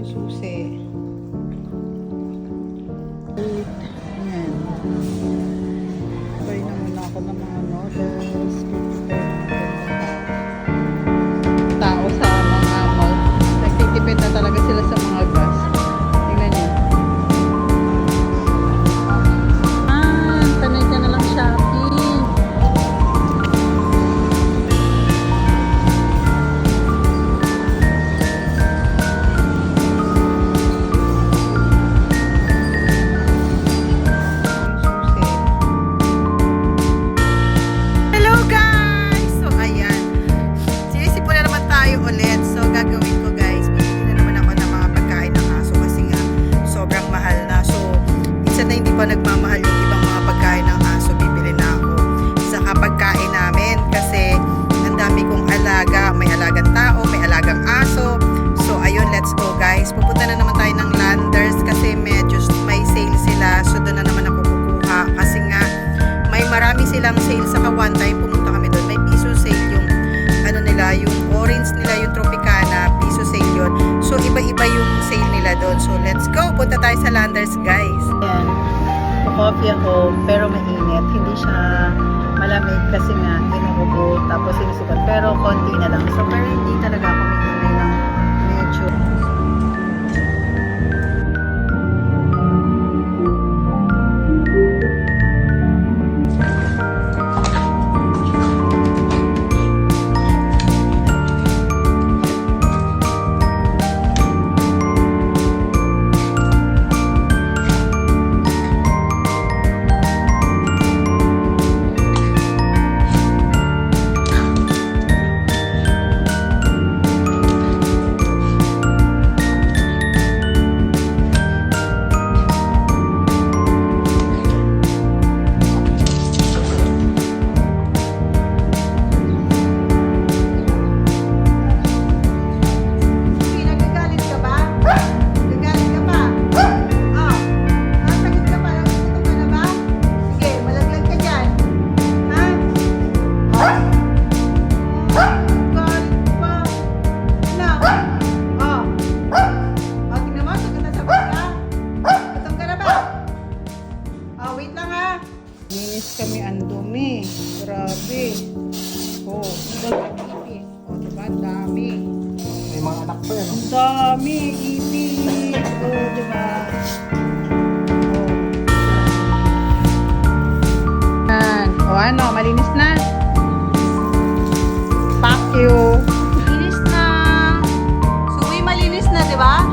yung susi. Ayan. Try na muna ako ng mga noodles. Tao sa mga mall. Nagtitipid na talaga sila sa mga gas. Tingnan niyo. Tanay ka na lang shopping. Hello guys! So ayan. Sinisipon na naman tayo ulit. So gagawin ko guys, bibili na naman ako ng mga pagkain ng aso kasi nga sobrang mahal na. So minsan na hindi pa nagmamahal yung ibang mga pagkain ng aso, bibili na ako sa pagkain namin kasi ang dami kong alaga. May alagang tao, may alagang aso. So ayun, let's go guys. Pupunta na naman tayo ng Landers kasi medyo may sale sila. So doon na naman ako kukuha kasi nga may marami silang sale. Saka one time pumunta kami doon, may piso sale yung ano nila, yung orange nila, yung Tropicana, piso sale yun. So iba-iba yung sale nila doon. So let's go, punta tayo sa Landers guys. Ayan, coffee ako pero mainit, hindi siya malamig kasi nga inuubo tapos sinusukat, pero konti na lang. So pero hindi talaga ako mainit ng medyo. Kami ang dumi. Grabe. Oh, ipis. Oh, diba? Dami. May mga anak pa yan. Ang dami. Ipis. Oh, diba? Oh. Yan. O ano, malinis na. Thank you. Malinis na. Suwi, malinis na, diba?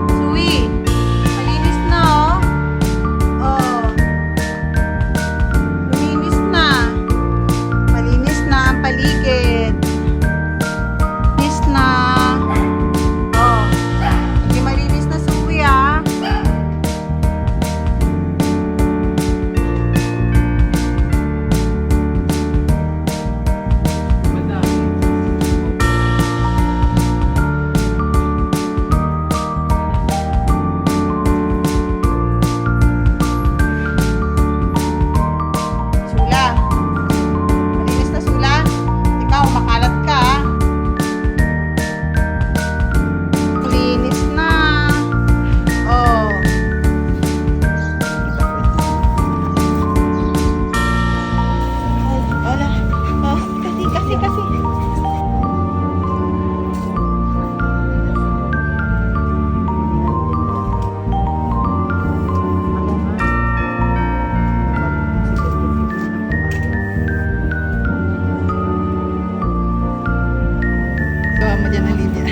Suwi. Malinis na, oh. Oh. Paligid. Malinis na. Oh. Hindi malinis na suwi, ah. Gawa mo dyan, Olivia.